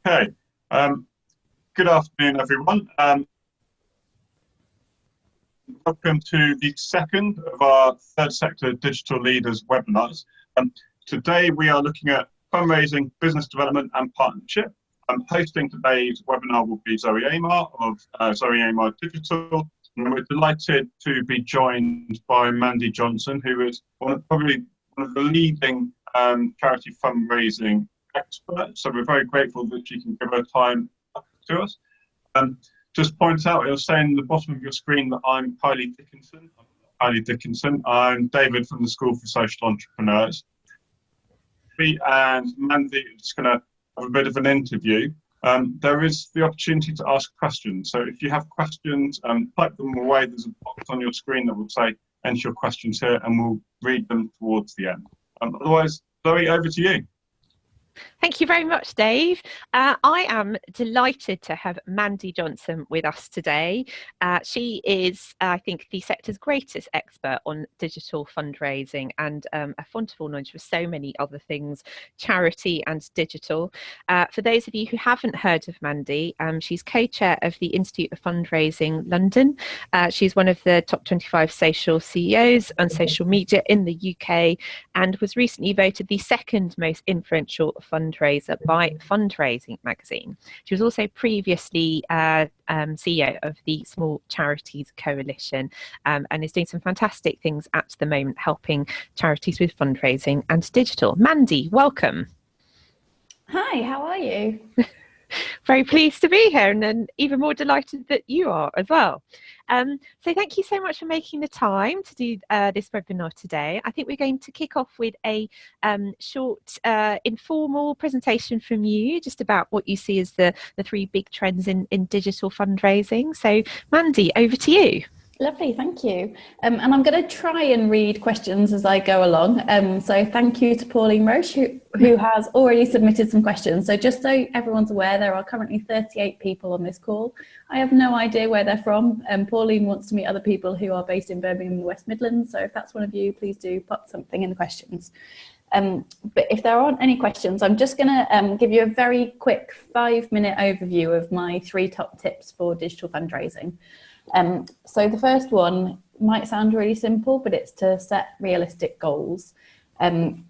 Okay. Good afternoon, everyone. Welcome to the second of our Third Sector Digital Leaders webinars. Today we are looking at fundraising, business development and partnership. Hosting today's webinar will be Zoe Amar of Zoe Amar Digital. And we're delighted to be joined by Mandy Johnson, who is probably one of the leading charity fundraising experts. So we're very grateful that she can give her time to us. Just point out, it'll say in the bottom of your screen that I'm Kylie Dickinson. I'm David from the School for Social Entrepreneurs. Me and Mandy are just going to have a bit of an interview. There is the opportunity to ask questions. So if you have questions, type them away. There's a box on your screen that will say, enter your questions here, and we'll read them towards the end. Otherwise, Zoe, over to you. Thank you very much, Dave. I am delighted to have Mandy Johnson with us today. She is, I think, the sector's greatest expert on digital fundraising and a font of all knowledge for so many other things, charity and digital. For those of you who haven't heard of Mandy, she's co-chair of the Institute of Fundraising London. She's one of the top 25 social CEOs on social media in the UK and was recently voted the second most influential fundraiser by Fundraising magazine. She was also previously CEO of the Small Charities Coalition and is doing some fantastic things at the moment, helping charities with fundraising and digital. Mandy, welcome. Hi, how are you? Very pleased to be here, and then even more delighted that you are as well. So thank you so much for making the time to do this webinar today. I think we're going to kick off with a short informal presentation from you, just about what you see as the three big trends in digital fundraising. So Mandy, over to you. Lovely, thank you. And I'm going to try and read questions as I go along. So thank you to Pauline Roche, who has already submitted some questions. So just so everyone's aware, there are currently 38 people on this call. I have no idea where they're from. Pauline wants to meet other people who are based in Birmingham and the West Midlands. So if that's one of you, please do put something in the questions. But if there aren't any questions, I'm just going to give you a very quick 5-minute overview of my 3 top tips for digital fundraising. So the first one might sound really simple, but it's to set realistic goals. And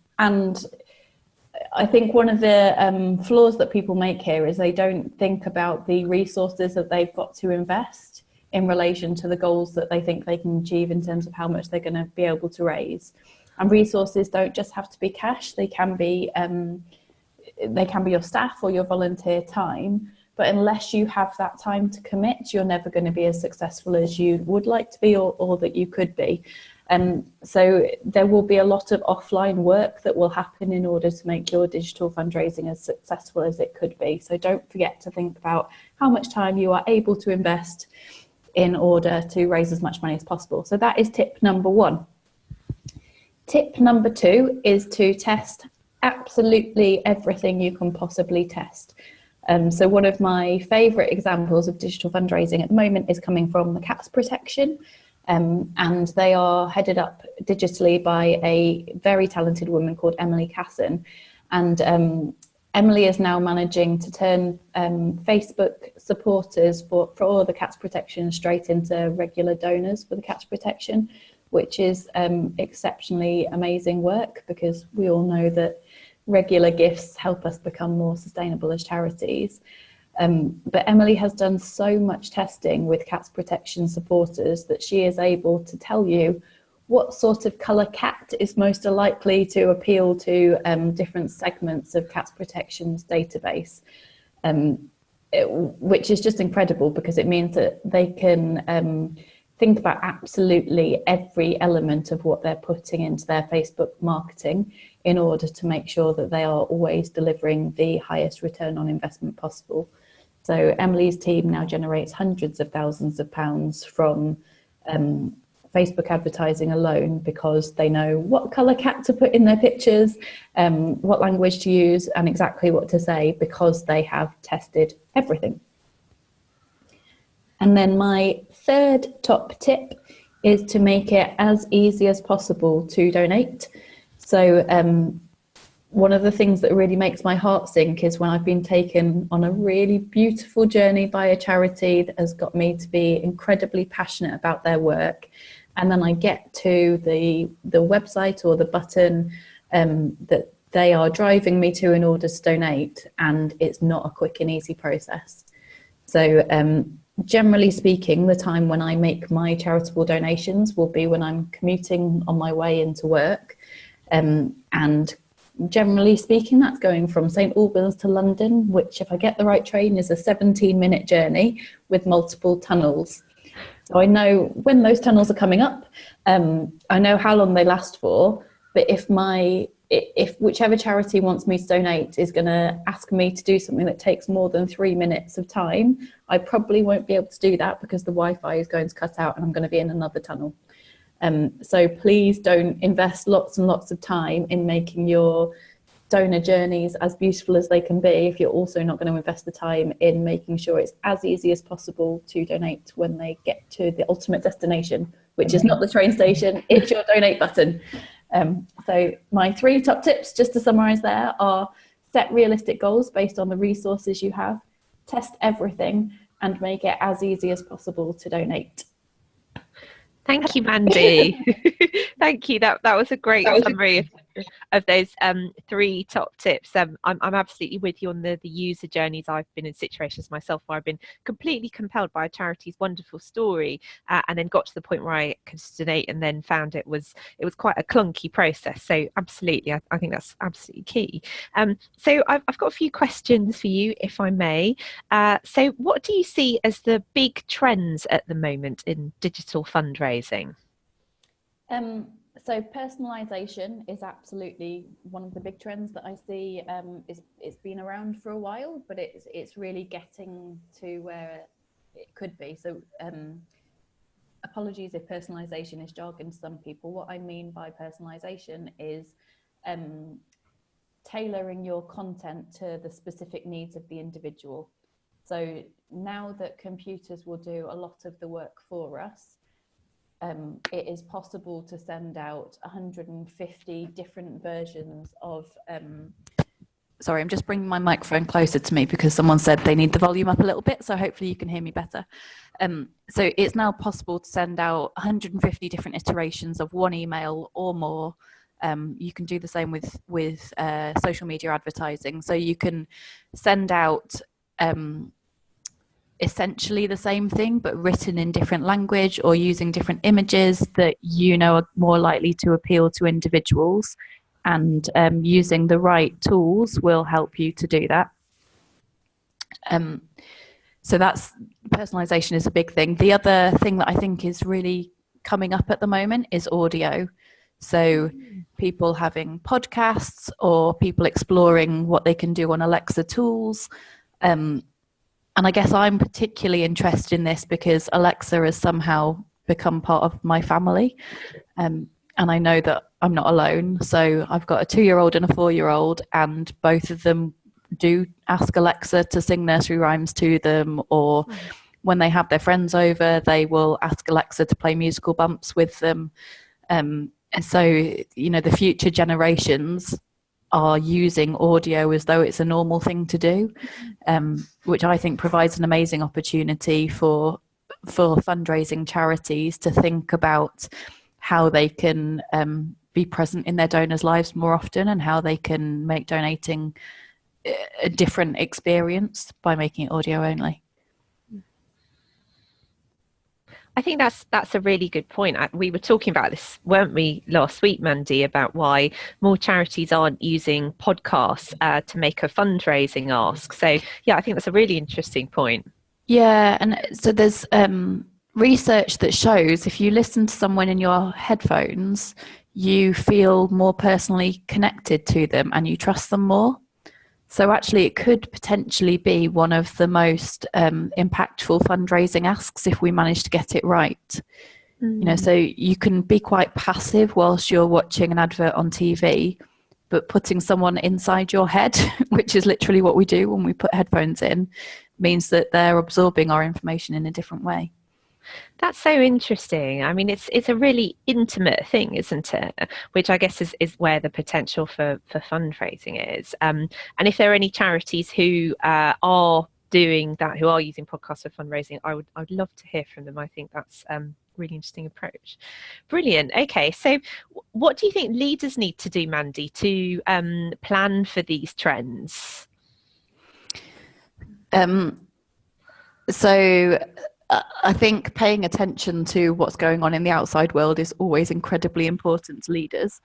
I think one of the flaws that people make here is they don't think about the resources that they've got to invest in relation to the goals that they think they can achieve in terms of how much they're going to be able to raise. And resources don't just have to be cash, they can be your staff or your volunteer time. But unless you have that time to commit, you're never going to be as successful as you would like to be or that you could be. So there will be a lot of offline work that will happen in order to make your digital fundraising as successful as it could be. So don't forget to think about how much time you are able to invest in order to raise as much money as possible. So that is tip number 1. Tip number 2 is to test absolutely everything you can possibly test. So one of my favourite examples of digital fundraising at the moment is coming from the Cats Protection, and they are headed up digitally by a very talented woman called Emily Casson. And Emily is now managing to turn Facebook supporters for all the Cats Protection straight into regular donors for the Cats Protection, which is exceptionally amazing work, because we all know that regular gifts help us become more sustainable as charities. But Emily has done so much testing with Cats Protection supporters that she is able to tell you what sort of colour cat is most likely to appeal to different segments of Cats Protection's database, which is just incredible, because it means that they can think about absolutely every element of what they're putting into their Facebook marketing in order to make sure that they are always delivering the highest return on investment possible. So Emily's team now generates hundreds of thousands of pounds from Facebook advertising alone, because they know what colour cat to put in their pictures, what language to use, and exactly what to say, because they have tested everything. And then my third top tip is to make it as easy as possible to donate. So one of the things that really makes my heart sink is when I've been taken on a really beautiful journey by a charity that has got me to be incredibly passionate about their work. And then I get to the website or the button that they are driving me to in order to donate, and it's not a quick and easy process. So generally speaking, the time when I make my charitable donations will be when I'm commuting on my way into work. And generally speaking, that's going from St Albans to London, which if I get the right train is a 17-minute journey with multiple tunnels. So I know when those tunnels are coming up, I know how long they last for, but if whichever charity wants me to donate is going to ask me to do something that takes more than 3 minutes of time, I probably won't be able to do that because the Wi-Fi is going to cut out and I'm going to be in another tunnel. So please don't invest lots and lots of time in making your donor journeys as beautiful as they can be if you're also not going to invest the time in making sure it's as easy as possible to donate when they get to the ultimate destination, which is not the train station, it's your donate button. So my 3 top tips, just to summarize there, are set realistic goals based on the resources you have, test everything, and make it as easy as possible to donate. Thank you, Mandy. Thank you. That was a great summary of those 3 top tips. I'm absolutely with you on the user journeys. I've been in situations myself where I've been completely compelled by a charity's wonderful story, and then got to the point where I could donate and then found it was quite a clunky process. So absolutely, I think that's absolutely key. So I've got a few questions for you, if I may. So what do you see as the big trends at the moment in digital fundraising? So personalization is absolutely one of the big trends that I see. It's been around for a while, but it's really getting to where it could be. So apologies if personalization is jargon to some people. What I mean by personalization is tailoring your content to the specific needs of the individual. So now that computers will do a lot of the work for us, it is possible to send out 150 different versions of... Sorry, I'm just bringing my microphone closer to me because someone said they need the volume up a little bit, so hopefully you can hear me better. So it's now possible to send out 150 different iterations of one email or more. You can do the same with social media advertising. So you can send out essentially the same thing but written in different language or using different images that are more likely to appeal to individuals, and using the right tools will help you to do that. So that's personalization is a big thing. The other thing that I think is really coming up at the moment is audio. So people having podcasts or people exploring what they can do on Alexa tools. And I guess I'm particularly interested in this because Alexa has somehow become part of my family. And I know that I'm not alone. So I've got a 2-year-old and a 4-year-old, and both of them do ask Alexa to sing nursery rhymes to them, or when they have their friends over, they will ask Alexa to play musical bumps with them. And so, the future generations are using audio as though it's a normal thing to do, which I think provides an amazing opportunity for fundraising charities to think about how they can be present in their donors' lives more often, and how they can make donating a different experience by making it audio only. I think that's a really good point. We were talking about this, weren't we, last week, Mandy, about why more charities aren't using podcasts to make a fundraising ask. So yeah, I think that's a really interesting point. Yeah, and so there's research that shows if you listen to someone in your headphones, you feel more personally connected to them and you trust them more. So actually it could potentially be one of the most impactful fundraising asks if we manage to get it right. So you can be quite passive whilst you're watching an advert on TV, but putting someone inside your head, which is literally what we do when we put headphones in, means that they're absorbing our information in a different way. That's so interesting. I mean, it's a really intimate thing, isn't it? Which I guess is where the potential for fundraising is. And if there are any charities who are doing that, who are using podcasts for fundraising, I'd love to hear from them. I think that's really interesting approach. Brilliant. Okay, so what do you think leaders need to do, Mandy, to plan for these trends? So I think paying attention to what's going on in the outside world is always incredibly important to leaders.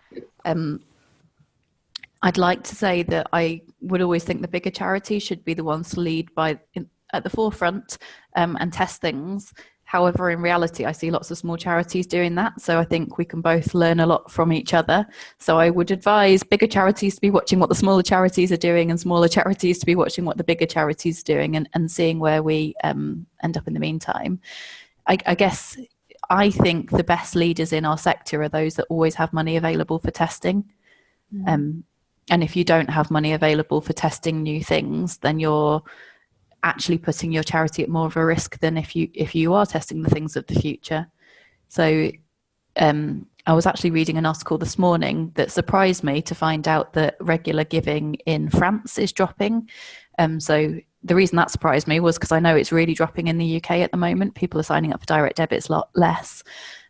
I'd like to say that I would always think the bigger charities should be the ones to lead at the forefront and test things. However, in reality, I see lots of small charities doing that. So I think we can both learn a lot from each other. So I would advise bigger charities to be watching what the smaller charities are doing, and smaller charities to be watching what the bigger charities are doing, and seeing where we end up in the meantime. I guess I think the best leaders in our sector are those that always have money available for testing. And if you don't have money available for testing new things, then you're actually putting your charity at more of a risk than if you are testing the things of the future. So I was actually reading an article this morning that surprised me to find out that regular giving in France is dropping. So the reason that surprised me was because I know it's really dropping in the UK at the moment. People are signing up for direct debits a lot less.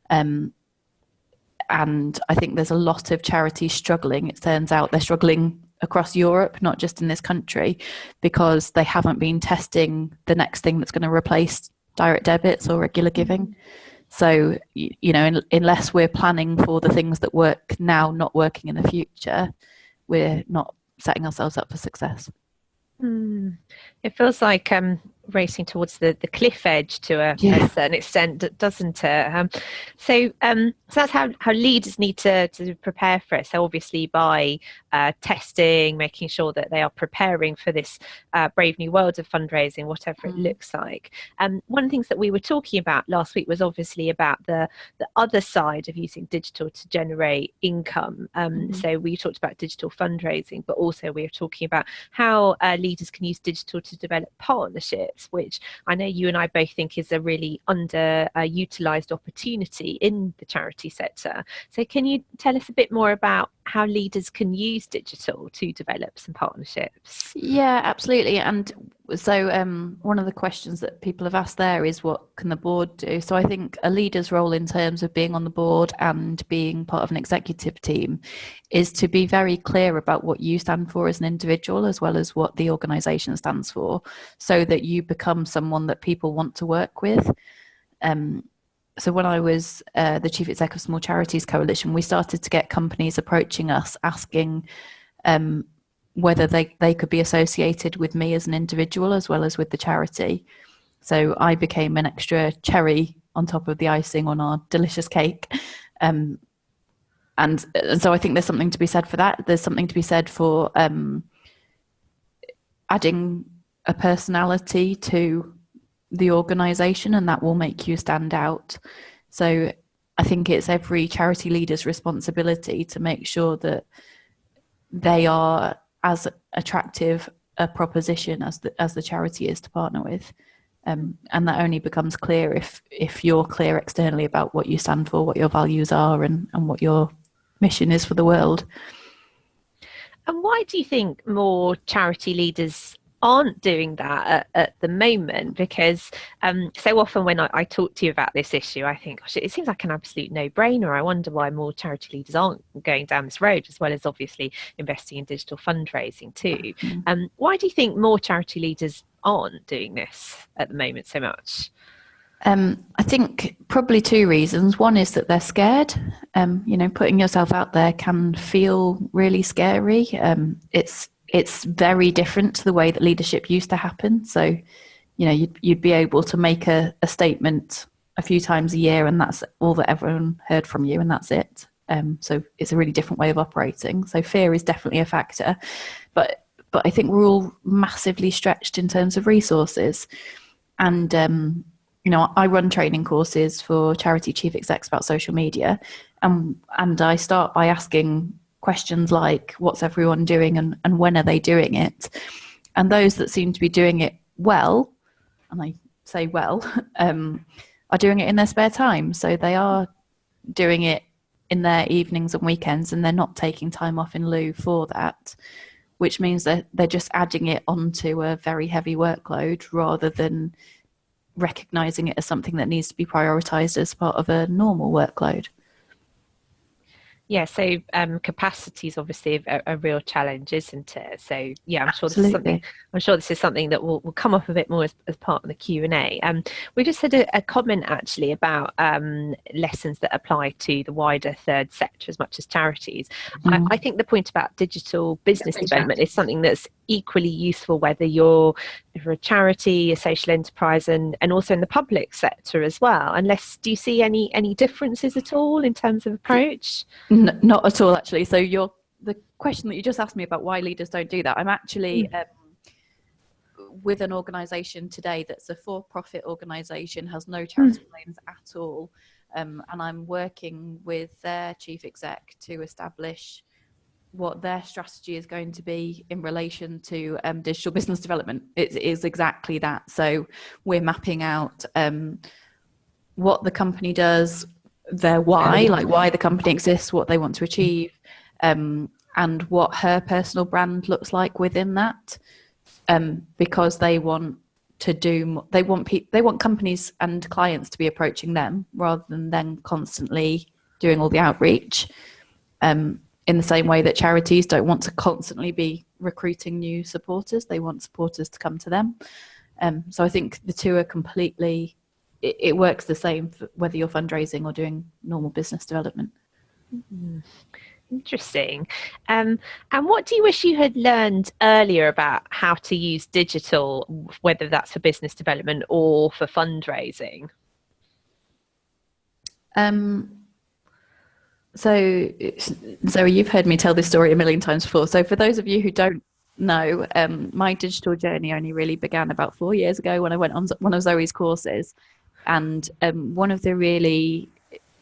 And I think there's a lot of charities struggling. It turns out they're struggling across Europe, not just in this country, because they haven't been testing the next thing that's going to replace direct debits or regular giving. So, unless we're planning for the things that work now not working in the future, we're not setting ourselves up for success. It feels like racing towards the cliff edge to a certain extent, doesn't it? So that's how leaders need to prepare for it. So obviously by testing, making sure that they are preparing for this brave new world of fundraising, whatever it looks like. One of the things that we were talking about last week was obviously about the other side of using digital to generate income. So we talked about digital fundraising, but also we were talking about how leaders can use digital to develop partnerships, which I know you and I both think is a really underutilized opportunity in the charity sector. So can you tell us a bit more about how leaders can use digital to develop some partnerships? Yeah, absolutely. And so one of the questions that people have asked there is, what can the board do? So I think a leader's role in terms of being on the board and being part of an executive team is to be very clear about what you stand for as an individual, as well as what the organisation stands for, so that you become someone that people want to work with. So when I was the Chief Exec of Small Charities Coalition, we started to get companies approaching us asking whether they could be associated with me as an individual as well as with the charity. So I became an extra cherry on top of the icing on our delicious cake. And so I think there's something to be said for that. There's something to be said for adding a personality to the organisation, and that will make you stand out. So I think it's every charity leader's responsibility to make sure that they are as attractive a proposition as the charity is to partner with. And that only becomes clear if you're clear externally about what you stand for, what your values are, and what your mission is for the world. And why do you think more charity leaders aren't doing that at the moment? Because so often when I talk to you about this issue, I think, gosh, it seems like an absolute no-brainer. I wonder why more charity leaders aren't going down this road, as well as obviously investing in digital fundraising too. Why do you think more charity leaders aren't doing this at the moment so much? I think probably two reasons. One is that they're scared. Putting yourself out there can feel really scary. It's very different to the way that leadership used to happen. So, you'd be able to make a statement a few times a year, and that's all that everyone heard from you, and that's it. So it's a really different way of operating. So fear is definitely a factor, but I think we're all massively stretched in terms of resources. And I run training courses for charity chief execs about social media, and I start by asking questions like, what's everyone doing, and when are they doing it? And those that seem to be doing it well, and I say well, are doing it in their spare time. So they are doing it in their evenings and weekends, and they're not taking time off in lieu for that, which means that they're just adding it onto a very heavy workload rather than recognizing it as something that needs to be prioritized as part of a normal workload. Yeah, so capacity is obviously a real challenge, isn't it? So yeah, I'm sure Absolutely. this is something that will come up a bit more as part of the Q&A. We just had a comment actually about lessons that apply to the wider third sector as much as charities. I think the point about digital business development is something that's equally useful whether you're a charity, a social enterprise, and also in the public sector as well. Unless, do you see any differences at all in terms of approach? Not at all, actually. So the question that you just asked me about why leaders don't do that, I'm actually with an organisation today that's a for-profit organisation, has no charitable aims at all, and I'm working with their chief exec to establish what their strategy is going to be in relation to digital business development. It is exactly that. So we're mapping out what the company does, their why, like why the company exists, what they want to achieve, and what her personal brand looks like within that, because they want companies and clients to be approaching them rather than them constantly doing all the outreach, in the same way that charities don't want to constantly be recruiting new supporters. They want supporters to come to them. So I think the two are completely, it works the same for whether you're fundraising or doing normal business development. Interesting. And what do you wish you had learned earlier about how to use digital, whether that's for business development or for fundraising? So Zoe, you've heard me tell this story a million times before. So for those of you who don't know, my digital journey only really began about 4 years ago when I went on one of Zoe's courses. And one of the really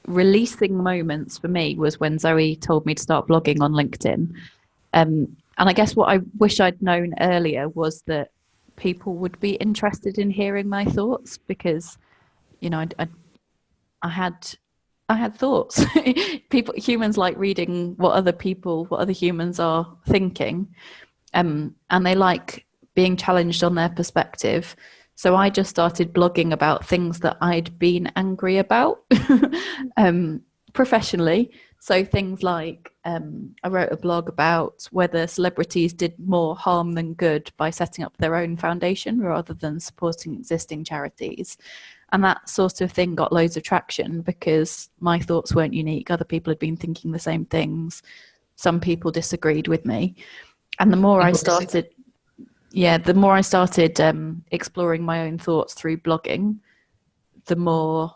releasing moments for me was when Zoe told me to start blogging on LinkedIn. And I guess what I wish I'd known earlier was that people would be interested in hearing my thoughts, because, you know, I had thoughts. Humans like reading what other humans are thinking, and they like being challenged on their perspective. So I just started blogging about things that I'd been angry about, professionally. So things like, I wrote a blog about whether celebrities did more harm than good by setting up their own foundation rather than supporting existing charities. And that sort of thing got loads of traction because my thoughts weren't unique. Other people had been thinking the same things. Some people disagreed with me. And the more I started exploring my own thoughts through blogging, the more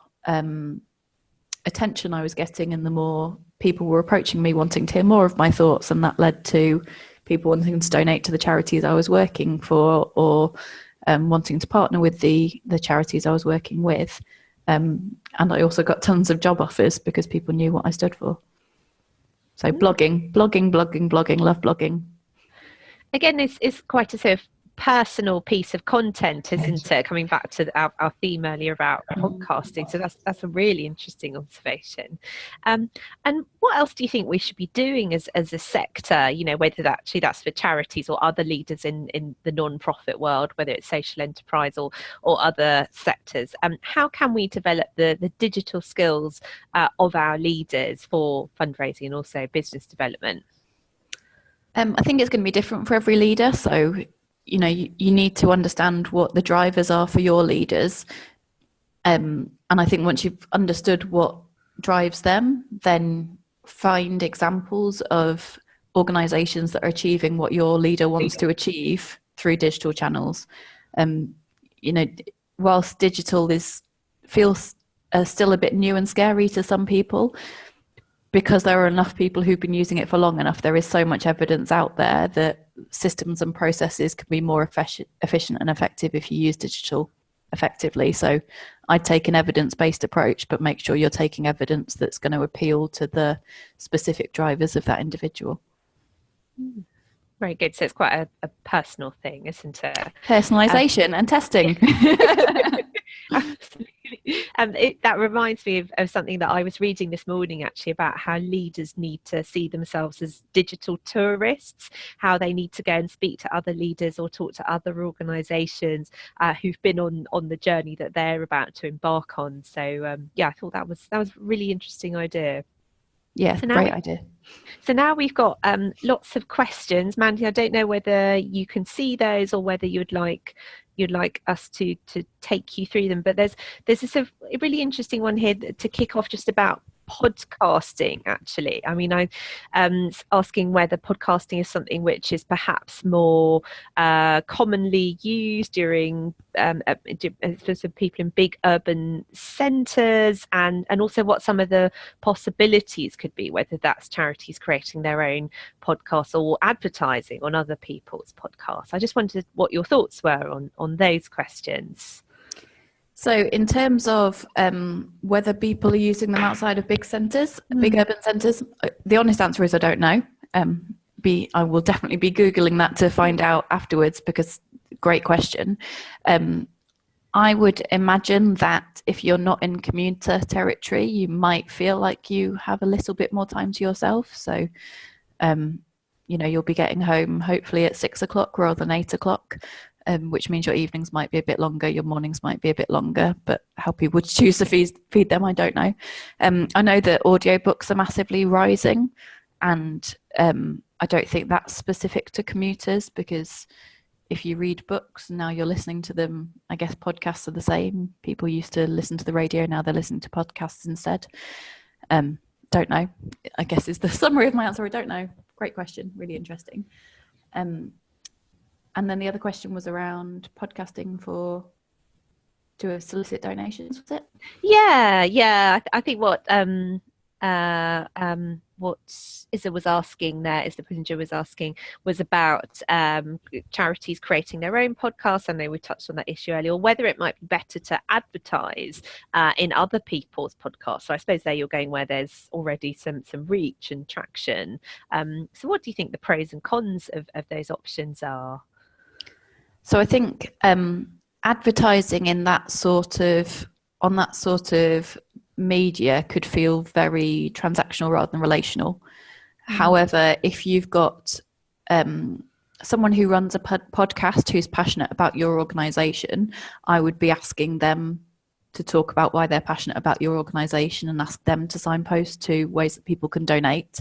attention I was getting, and the more people were approaching me wanting to hear more of my thoughts. And that led to people wanting to donate to the charities I was working for, or wanting to partner with the charities I was working with. And I also got tons of job offers because people knew what I stood for. So blogging, love blogging. Again, it's quite a sort of personal piece of content, isn't it? Coming back to our theme earlier about podcasting. So that's a really interesting observation. And what else do you think we should be doing as a sector, you know, whether that's for charities or other leaders in the non-profit world, whether it's social enterprise or other sectors? How can we develop the digital skills of our leaders for fundraising and also business development? I think it's going to be different for every leader. So, you know, you need to understand what the drivers are for your leaders. And I think once you've understood what drives them, then find examples of organizations that are achieving what your leader wants to achieve through digital channels. You know, whilst digital feels still a bit new and scary to some people, because there are enough people who've been using it for long enough, there is so much evidence out there that systems and processes can be more efficient and effective if you use digital effectively. So I'd take an evidence-based approach, but make sure you're taking evidence that's going to appeal to the specific drivers of that individual. Very good. So it's quite a personal thing, isn't it? Personalization and testing. Absolutely. That reminds me of something that I was reading this morning, actually, about how leaders need to see themselves as digital tourists, how they need to go and speak to other leaders or talk to other organisations who've been on the journey that they're about to embark on. So yeah, I thought that was a really interesting idea. Yeah, So great idea. So now we've got lots of questions. Mandy, I don't know whether you can see those or whether you'd like us to take you through them, but there's a really interesting one here to kick off, just about podcasting, actually. I mean, I asking whether podcasting is something which is perhaps more commonly used during for some people in big urban centres, and also what some of the possibilities could be, whether that's charities creating their own podcasts or advertising on other people's podcasts. I just wondered what your thoughts were on those questions. So in terms of whether people are using them outside of big centres, big urban centres, the honest answer is I don't know. I will definitely be Googling that to find out afterwards, because great question. I would imagine that if you're not in commuter territory, you might feel like you have a little bit more time to yourself. So, you'll be getting home hopefully at 6 o'clock rather than 8 o'clock. Which means your evenings might be a bit longer, your mornings might be a bit longer, but how people would choose to feed them, I don't know. I know that audiobooks are massively rising, and I don't think that's specific to commuters, because if you read books, now you're listening to them. I guess podcasts are the same. People used to listen to the radio, now they're listening to podcasts instead. Don't know, I guess is the summary of my answer. I don't know. Great question, really interesting. And then the other question was around podcasting to solicit donations, was it? Yeah. I think what Isa was asking there, Isa Pullinger was asking, was about charities creating their own podcasts. I know we touched on that issue earlier, or whether it might be better to advertise in other people's podcasts. So I suppose there you're going where there's already some reach and traction. So what do you think the pros and cons of those options are? So I think advertising on that sort of media could feel very transactional rather than relational. However, if you've got someone who runs a podcast who's passionate about your organisation, I would be asking them to talk about why they're passionate about your organisation and ask them to signpost to ways that people can donate.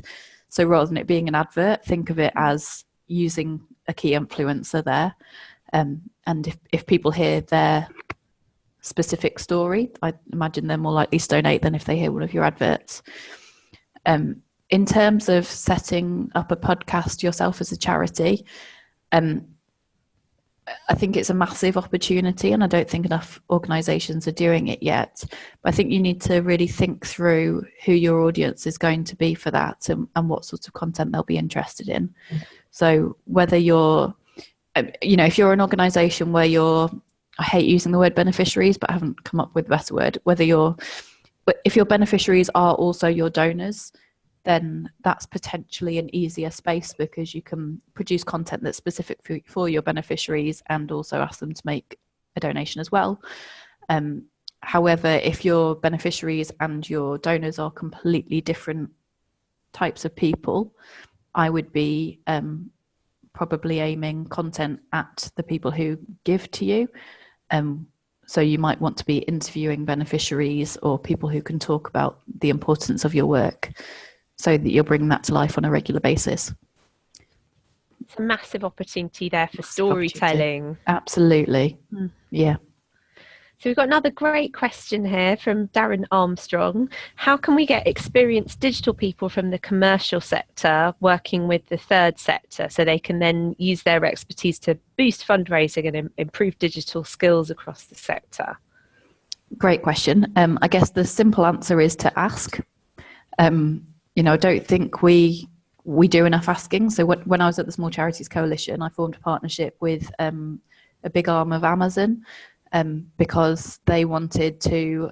So rather than it being an advert, think of it as using a key influencer there. And if people hear their specific story, I imagine they're more likely to donate than if they hear one of your adverts. In terms of setting up a podcast yourself as a charity, I think it's a massive opportunity, and I don't think enough organisations are doing it yet. But I think you need to really think through who your audience is going to be for that, and what sorts of content they'll be interested in. So whether you're if you're an organisation where I hate using the word beneficiaries, but I haven't come up with a better word, if your beneficiaries are also your donors, then that's potentially an easier space, because you can produce content that's specific for your beneficiaries and also ask them to make a donation as well. However, if your beneficiaries and your donors are completely different types of people, I would be probably aiming content at the people who give to you. So you might want to be interviewing beneficiaries or people who can talk about the importance of your work, so that you're bringing that to life on a regular basis. It's a massive opportunity there for storytelling. Absolutely. Yeah. So we've got another great question here from Darren Armstrong. How can we get experienced digital people from the commercial sector working with the third sector, so they can then use their expertise to boost fundraising and improve digital skills across the sector? Great question. I guess the simple answer is to ask. I don't think we do enough asking. So when I was at the Small Charities Coalition, I formed a partnership with a big arm of Amazon, because they wanted to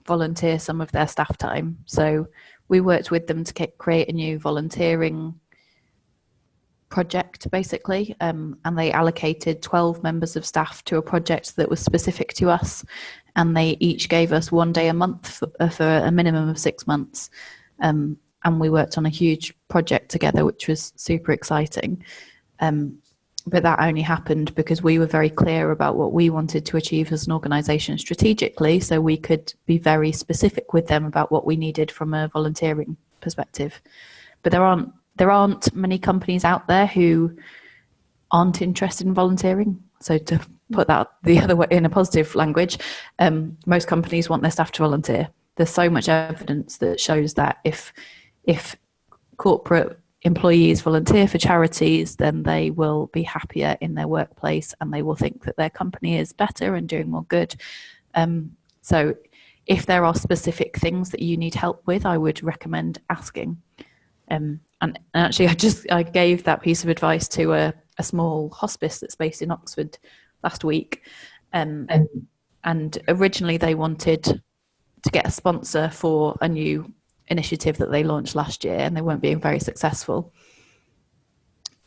volunteer some of their staff time. So we worked with them to create a new volunteering project basically, and they allocated 12 members of staff to a project that was specific to us, and they each gave us 1 day a month for a minimum of 6 months, and we worked on a huge project together, which was super exciting. But that only happened because we were very clear about what we wanted to achieve as an organisation strategically, so we could be very specific with them about what we needed from a volunteering perspective. But there aren't many companies out there who aren't interested in volunteering. So to put that the other way in a positive language, most companies want their staff to volunteer. There's so much evidence that shows that if corporate employees volunteer for charities, then they will be happier in their workplace and they will think that their company is better and doing more good. So if there are specific things that you need help with, I would recommend asking. And actually, I gave that piece of advice to a small hospice that's based in Oxford last week. And originally they wanted to get a sponsor for a new initiative that they launched last year, and they weren't being very successful.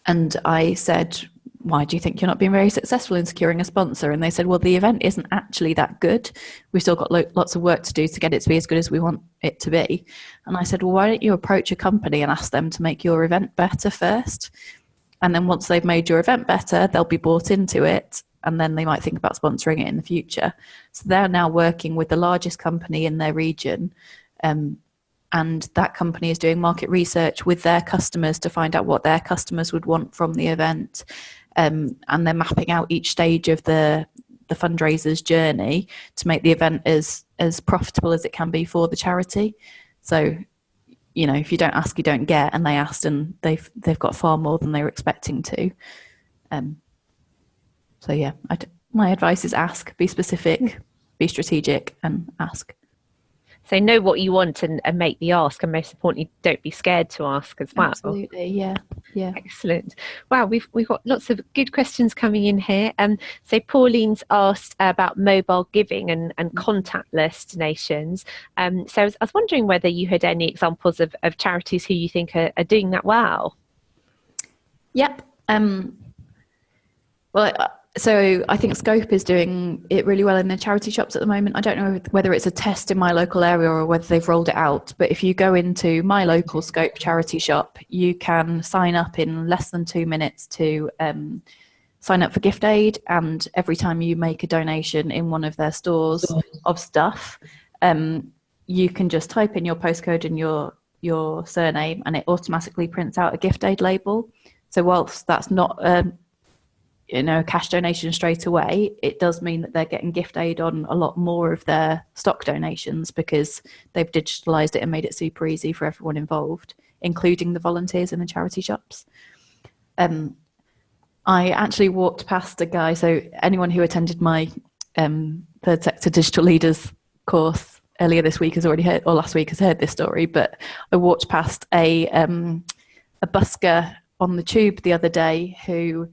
And I said, why do you think you're not being very successful in securing a sponsor? And they said, well, the event isn't actually that good. We've still got lots of work to do to get it to be as good as we want it to be. And I said, well, why don't you approach a company and ask them to make your event better first? And then once they've made your event better, they'll be bought into it, and then they might think about sponsoring it in the future. So they're now working with the largest company in their region, and that company is doing market research with their customers to find out what their customers would want from the event. And they're mapping out each stage of the fundraiser's journey to make the event as profitable as it can be for the charity. So, you know, if you don't ask, you don't get, and they asked and they've got far more than they were expecting to. So yeah, my advice is ask, be specific, be strategic, and ask. So know what you want and make the ask, and most importantly, don't be scared to ask as well. Absolutely, yeah. Excellent. Wow, we've got lots of good questions coming in here. So Pauline's asked about mobile giving and contactless donations. So I was wondering whether you had any examples of charities who you think are doing that well. Yep. So I think Scope is doing it really well in their charity shops at the moment. I don't know whether it's a test in my local area or whether they've rolled it out, but if you go into my local Scope charity shop, you can sign up in less than 2 minutes to sign up for gift aid, and every time you make a donation in one of their stores of stuff, you can just type in your postcode and your surname, and it automatically prints out a gift aid label. So whilst that's not a cash donation straight away, it does mean that they're getting gift aid on a lot more of their stock donations because they've digitalized it and made it super easy for everyone involved, including the volunteers in the charity shops. I actually walked past a guy, so anyone who attended my third sector digital leaders course earlier this week has already heard, or last week has heard this story, but I walked past a busker on the tube the other day who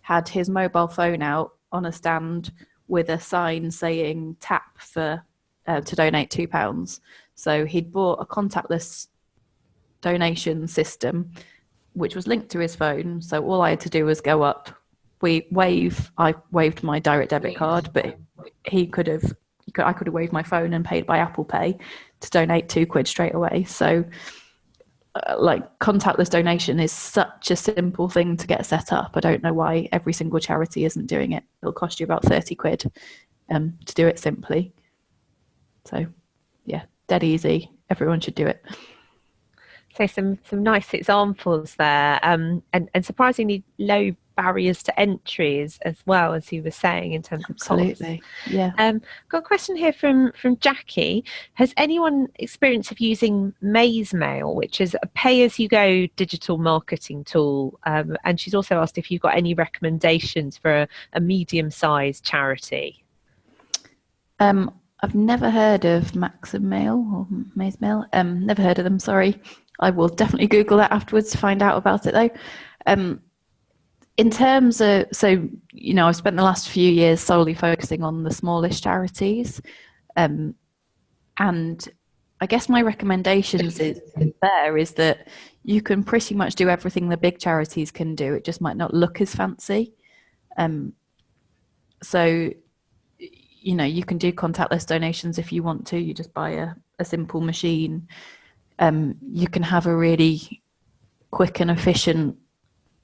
had his mobile phone out on a stand with a sign saying tap for to donate £2. So he'd bought a contactless donation system which was linked to his phone. So all I had to do was go up, I waved my direct debit card, but I could have waved my phone and paid by Apple Pay to donate £2 straight away. So contactless donation is such a simple thing to get set up. I don't know why every single charity isn't doing it. It'll cost you about £30 to do it simply. So yeah, dead easy. Everyone should do it. So some nice examples there, and surprisingly low barriers to entry as well, as you were saying, in terms of costs. Absolutely, yeah. Got a question here from Jackie. Has anyone experience of using Mail, which is a pay-as-you-go digital marketing tool? And she's also asked if you've got any recommendations for a medium-sized charity. I've never heard of Mail or Mail. Never heard of them, sorry. I will definitely Google that afterwards to find out about it though. In terms of, I've spent the last few years solely focusing on the smallest charities. And I guess my recommendations is that you can pretty much do everything the big charities can do. It just might not look as fancy. So, you know, you can do contactless donations if you want to. You just buy a simple machine. You can have a really quick and efficient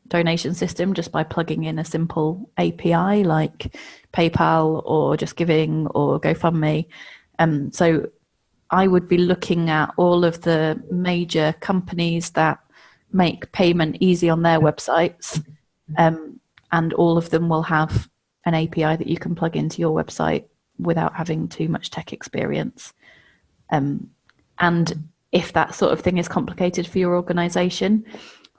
donation system just by plugging in a simple API like PayPal or Just Giving or GoFundMe. So I would be looking at all of the major companies that make payment easy on their websites, and all of them will have an API that you can plug into your website without having too much tech experience. And if that sort of thing is complicated for your organization,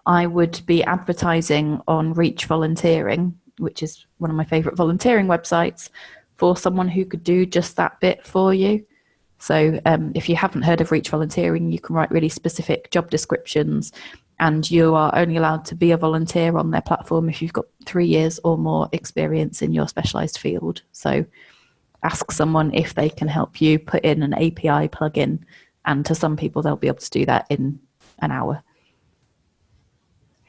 I would be advertising on Reach Volunteering, which is one of my favorite volunteering websites, for someone who could do just that bit for you. So if you haven't heard of Reach Volunteering, you can write really specific job descriptions, and you are only allowed to be a volunteer on their platform if you've got 3 years or more experience in your specialized field. So ask someone if they can help you put in an API plugin, and to some people they'll be able to do that in an hour.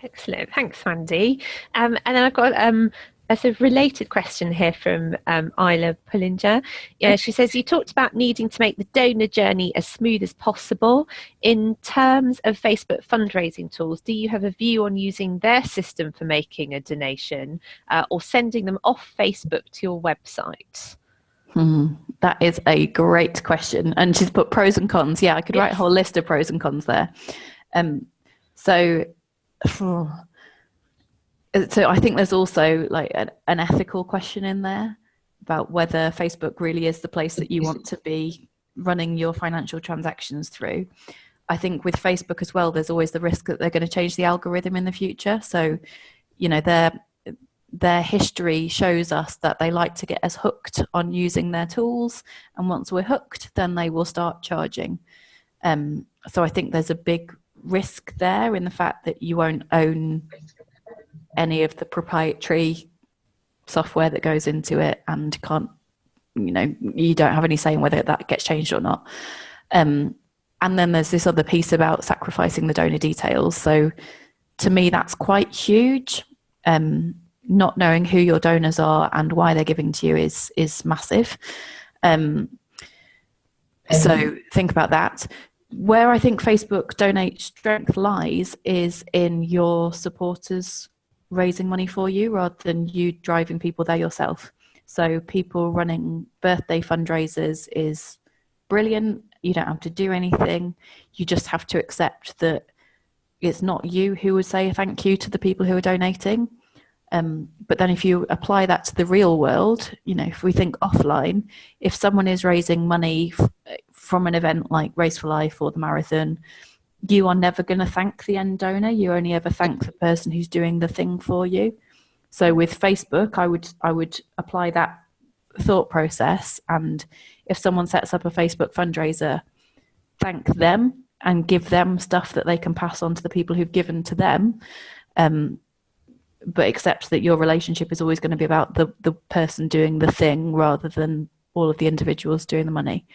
Excellent, thanks, Mandy. And then I've got a sort of related question here from Isla Pullinger. She says, you talked about needing to make the donor journey as smooth as possible. In terms of Facebook fundraising tools, do you have a view on using their system for making a donation or sending them off Facebook to your website? That is a great question. And she's put pros and cons. Yeah, I could write a whole list of pros and cons there. So I think there's also like an ethical question in there about whether Facebook really is the place that you want to be running your financial transactions through. I think with Facebook as well, there's always the risk that they're going to change the algorithm in the future. So, you know, their history shows us that they like to get us hooked on using their tools. And once we're hooked, then they will start charging. So I think there's a big risk there in the fact that you won't own any of the proprietary software that goes into it, and can't, you know, you don't have any say in whether that gets changed or not. And then there's this other piece about sacrificing the donor details. So to me, that's quite huge. Not knowing who your donors are and why they're giving to you is massive. So think about that. Where I think Facebook Donate strength lies is in your supporters raising money for you rather than you driving people there yourself. So people running birthday fundraisers is brilliant. You don't have to do anything. You just have to accept that it's not you who would say thank you to the people who are donating. But then if you apply that to the real world, you know, if we think offline, if someone is raising money from an event like Race for Life or the marathon, you are never going to thank the end donor. You only ever thank the person who's doing the thing for you. So with Facebook, I would apply that thought process. And if someone sets up a Facebook fundraiser, thank them and give them stuff that they can pass on to the people who've given to them. But accept that your relationship is always going to be about the person doing the thing rather than all of the individuals doing the money.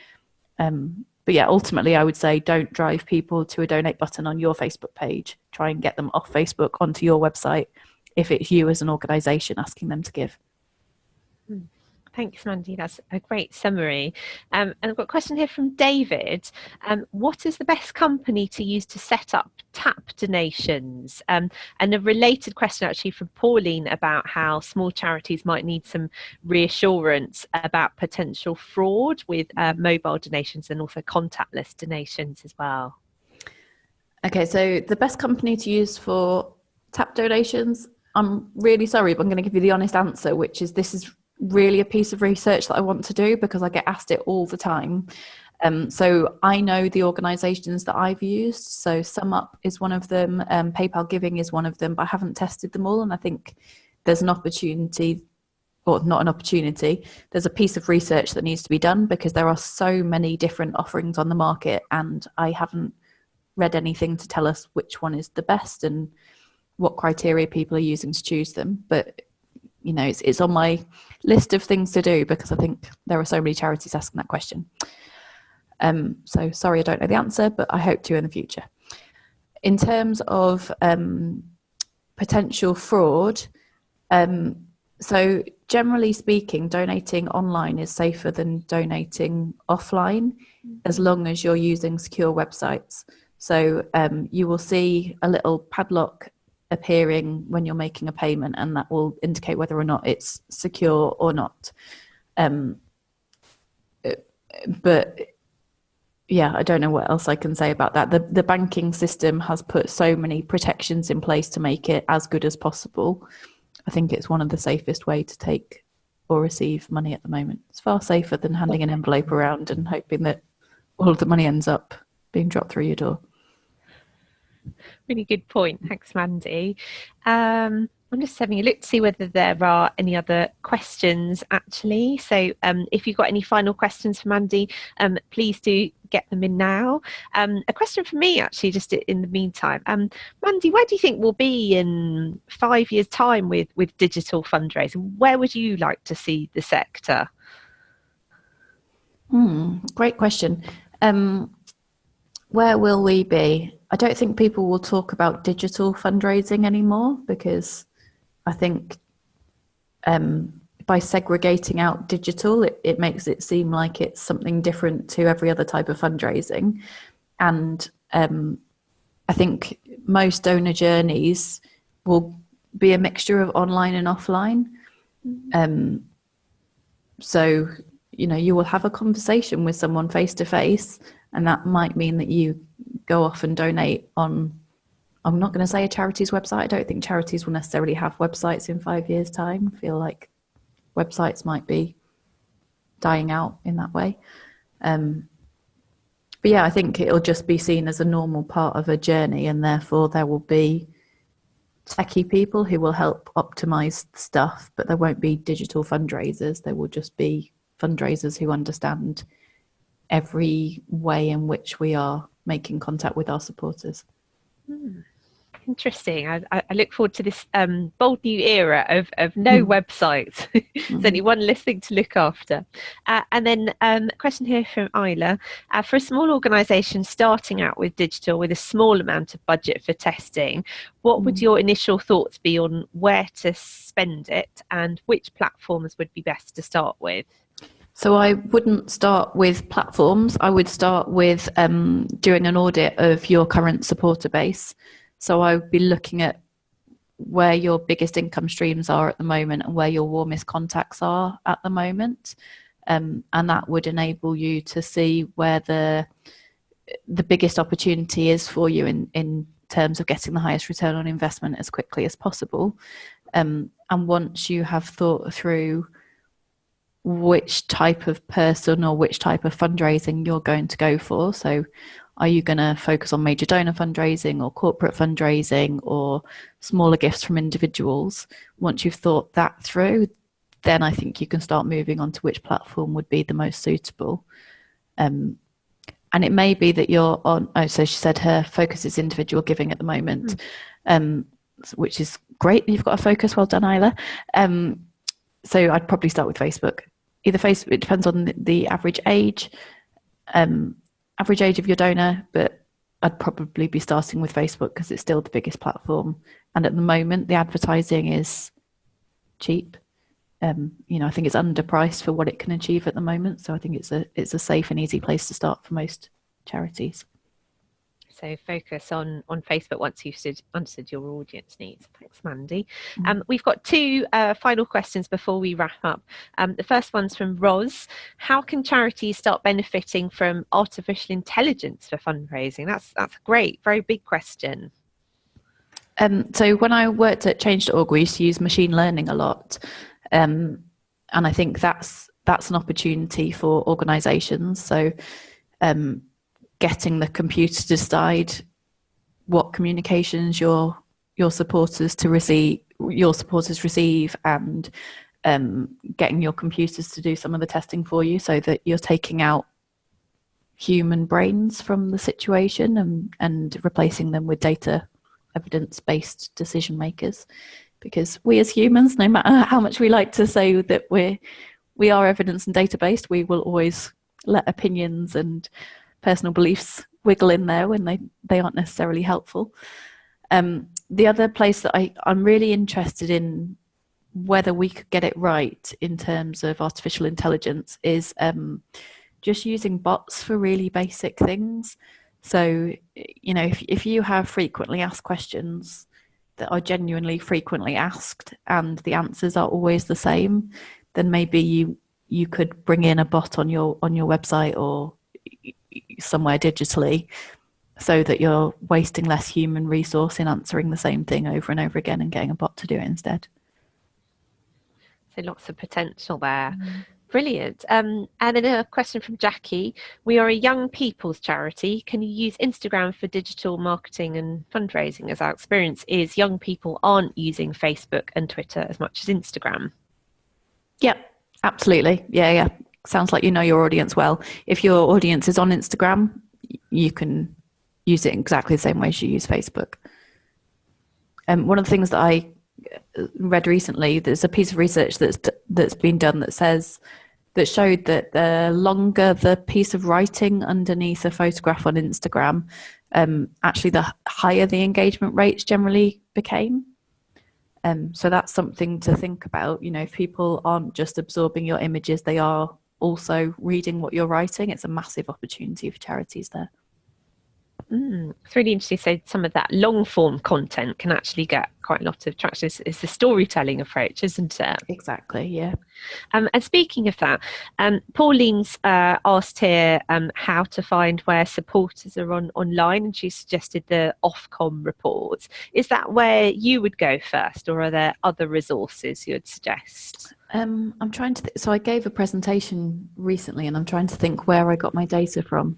But yeah, ultimately, I would say don't drive people to a donate button on your Facebook page. Try and get them off Facebook onto your website if it's you as an organisation asking them to give. Thanks, Mandy. That's a great summary. And I've got a question here from David. What is the best company to use to set up tap donations? And a related question actually from Pauline about how small charities might need some reassurance about potential fraud with mobile donations and also contactless donations as well. Okay, so the best company to use for tap donations, I'm really sorry, but I'm going to give you the honest answer, which is this is really a piece of research that I want to do because I get asked it all the time. So I know the organisations that I've used. So SumUp is one of them, PayPal Giving is one of them, but I haven't tested them all. And I think there's an opportunity, or not an opportunity, there's a piece of research that needs to be done because there are so many different offerings on the market and I haven't read anything to tell us which one is the best and what criteria people are using to choose them. But you know, it's on my list of things to do because I think there are so many charities asking that question. So sorry, I don't know the answer, but I hope to in the future. in terms of potential fraud, so generally speaking, donating online is safer than donating offline, as long as you're using secure websites. So you will see a little padlock appearing when you're making a payment, and that will indicate whether or not it's secure or not. But yeah, I don't know what else I can say about that. The banking system has put so many protections in place to make it as good as possible. I think it's one of the safest way to take or receive money at the moment. It's far safer than handing an envelope around and hoping that all of the money ends up being dropped through your door. Really good point. Thanks, Mandy. I'm just having a look to see whether there are any other questions, actually. So if you've got any final questions for Mandy, please do get them in now. A question for me, actually, just in the meantime. Mandy, where do you think we'll be in 5 years' time with digital fundraising? Where would you like to see the sector? Great question. Where will we be? I don't think people will talk about digital fundraising anymore, because I think by segregating out digital, it makes it seem like it's something different to every other type of fundraising. And I think most donor journeys will be a mixture of online and offline. So, you know, you will have a conversation with someone face to face, and that might mean that you go off and donate on, I'm not going to say a charity's website. I don't think charities will necessarily have websites in 5 years' time. I feel like websites might be dying out in that way. But yeah, I think it'll just be seen as a normal part of a journey, and therefore there will be techie people who will help optimize stuff, but there won't be digital fundraisers. There will just be fundraisers who understand every way in which we are making contact with our supporters. Interesting. I look forward to this bold new era of no websites. There's only one listing to look after. And then a question here from Isla. For a small organisation starting out with digital with a small amount of budget for testing, what would your initial thoughts be on where to spend it and which platforms would be best to start with? So I wouldn't start with platforms. I would start with doing an audit of your current supporter base. So I would be looking at where your biggest income streams are at the moment and where your warmest contacts are at the moment. And that would enable you to see where the biggest opportunity is for you in terms of getting the highest return on investment as quickly as possible. And once you have thought through which type of person or which type of fundraising you're going to go for. So are you going to focus on major donor fundraising or corporate fundraising or smaller gifts from individuals? Once you've thought that through, then I think you can start moving on to which platform would be the most suitable. And it may be that you're on, so she said her focus is individual giving at the moment, which is great. You've got a focus. Well done, Isla. So I'd probably start with Facebook. Either Facebook, it depends on the average age of your donor, but I'd probably be starting with Facebook because it's still the biggest platform. And at the moment, the advertising is cheap. You know, I think it's underpriced for what it can achieve at the moment. So I think it's a safe and easy place to start for most charities. So focus on Facebook once you've understood your audience needs. Thanks, Mandy. We've got two final questions before we wrap up. The first one's from Roz. How can charities start benefiting from artificial intelligence for fundraising? That's a great, very big question. So when I worked at Change.org, we used to use machine learning a lot. And I think that's an opportunity for organisations. So getting the computer to decide what communications your supporters receive, and getting your computers to do some of the testing for you, so that you're taking out human brains from the situation and replacing them with data evidence-based decision makers. Because we as humans, no matter how much we like to say that we are evidence and data based, we will always let opinions and personal beliefs wiggle in there when they aren't necessarily helpful. The other place that I'm really interested in whether we could get it right in terms of artificial intelligence is just using bots for really basic things. So, you know, if you have frequently asked questions that are genuinely frequently asked and the answers are always the same, then maybe you could bring in a bot on your website or somewhere digitally, so that you're wasting less human resource in answering the same thing over and over again and getting a bot to do it instead. So lots of potential there. Brilliant. And then a question from Jackie. We are a young people's charity. Can you use Instagram for digital marketing and fundraising? As our experience is, young people aren't using Facebook and Twitter as much as Instagram. Yep, absolutely. Yeah. Sounds like you know your audience well. If your audience is on Instagram, you can use it in exactly the same way as you use Facebook. One of the things that I read recently, there's a piece of research that's been done that showed that the longer the piece of writing underneath a photograph on Instagram, actually the higher the engagement rates generally became. So that's something to think about. You know, if people aren't just absorbing your images, they are also reading what you're writing. It's a massive opportunity for charities there. It's really interesting. So some of that long form content can actually get quite a lot of traction. It's the storytelling approach, isn't it? Exactly, yeah. And speaking of that, Pauline's asked here how to find where supporters are online, and she suggested the Ofcom reports. Is that where you would go first, or are there other resources you would suggest? I'm trying to so I gave a presentation recently and I'm trying to think where I got my data from.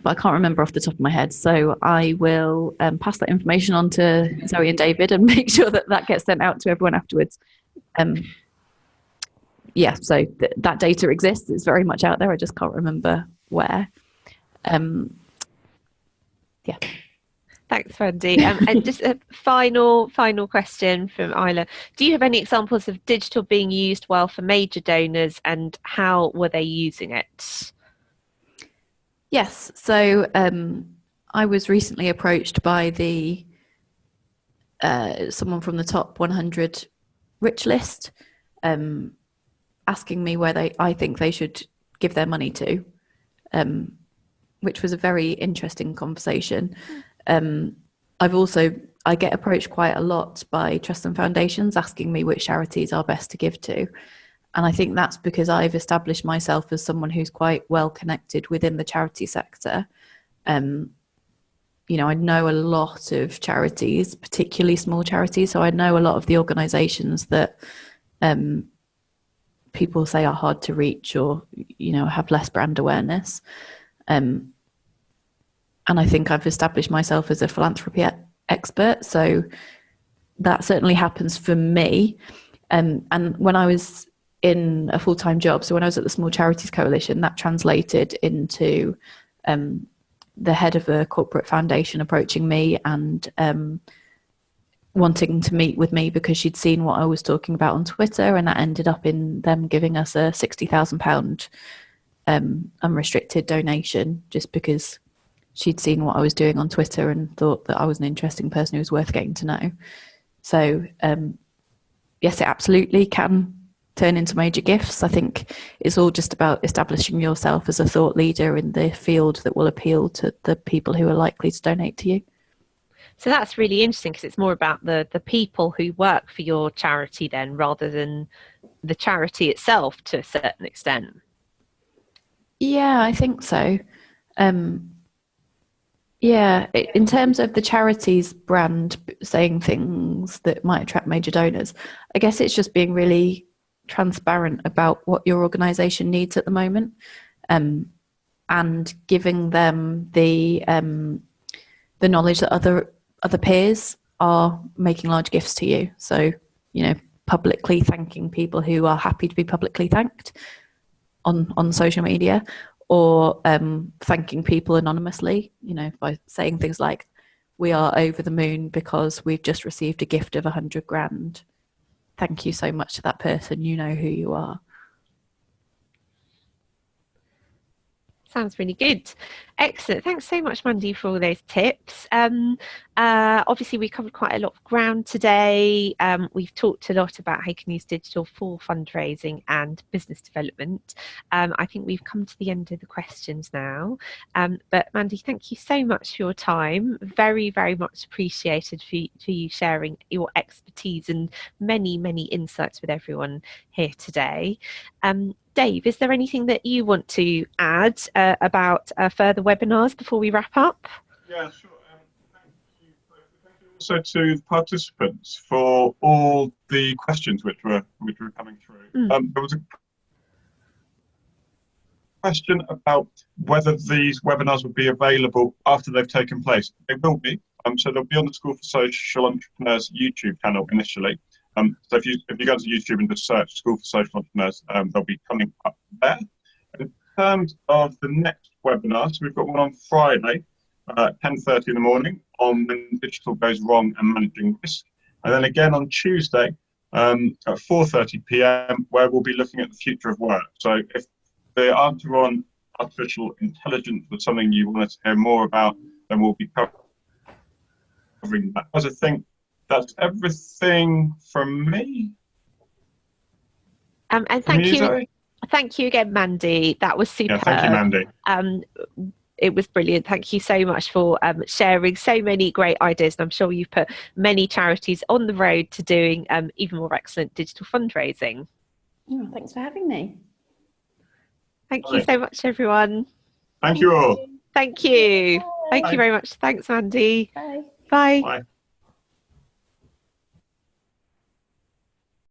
But I can't remember off the top of my head. So I will pass that information on to Zoe and David and make sure that gets sent out to everyone afterwards. Yeah, so that data exists. It's very much out there. I just can't remember where. Yeah. Thanks, Mandy. And just a final question from Isla. Do you have any examples of digital being used well for major donors, and how were they using it? Yes, so I was recently approached by someone from the top 100 rich list, asking me where I think they should give their money to, which was a very interesting conversation. I get approached quite a lot by trusts and foundations asking me which charities are best to give to. And I think that's because I've established myself as someone who's quite well connected within the charity sector. You know, I know a lot of charities, particularly small charities. So I know a lot of the organisations that people say are hard to reach or, you know, have less brand awareness. And I think I've established myself as a philanthropy expert. So that certainly happens for me. And when I was in a full-time job, so when I was at the Small Charities Coalition, that translated into the head of a corporate foundation approaching me and wanting to meet with me because she'd seen what I was talking about on Twitter, and that ended up in them giving us a £60,000 unrestricted donation just because she'd seen what I was doing on Twitter and thought that I was an interesting person who was worth getting to know. So yes, it absolutely can turn into major gifts. I think it's all just about establishing yourself as a thought leader in the field that will appeal to the people who are likely to donate to you. So that's really interesting because it's more about the people who work for your charity then, rather than the charity itself to a certain extent. Yeah, I think so. In terms of the charities brand saying things that might attract major donors, I guess it's just being really transparent about what your organisation needs at the moment, and giving them the knowledge that other peers are making large gifts to you. So, you know, publicly thanking people who are happy to be publicly thanked on social media, or thanking people anonymously, you know, by saying things like, we are over the moon because we've just received a gift of 100 grand. Thank you so much to that person. You know who you are. Sounds really good. Excellent. Thanks so much, Mandy, for all those tips. Obviously, we covered quite a lot of ground today. We've talked a lot about how you can use digital for fundraising and business development. I think we've come to the end of the questions now. But Mandy, thank you so much for your time. Very, very much appreciated for you sharing your expertise and many, many insights with everyone here today. Dave, is there anything that you want to add about further webinars before we wrap up? Yeah, sure. Thank you. Thank you also to the participants for all the questions which were coming through. There was a question about whether these webinars would be available after they've taken place. They will be. So they'll be on the School for Social Entrepreneurs YouTube channel initially. So if you go to YouTube and just search School for Social Entrepreneurs, they'll be coming up there. In terms of the next webinar, so we've got one on Friday, 10:30 in the morning, on when digital goes wrong and managing risk. And then again on Tuesday at 4:30 p.m, where we'll be looking at the future of work. So if the answer on artificial intelligence was something you wanted to hear more about, then we'll be covering that. As I think that's everything from me. And thank you, Zoe? Thank you again, Mandy. That was superb. Yeah, thank you, Mandy. It was brilliant. Thank you so much for sharing so many great ideas. And I'm sure you've put many charities on the road to doing even more excellent digital fundraising. Oh, thanks for having me. Thank you so much, everyone. Thank you all. Thank you. Bye. Thank you very much. Thanks, Mandy. Bye. Bye. Bye.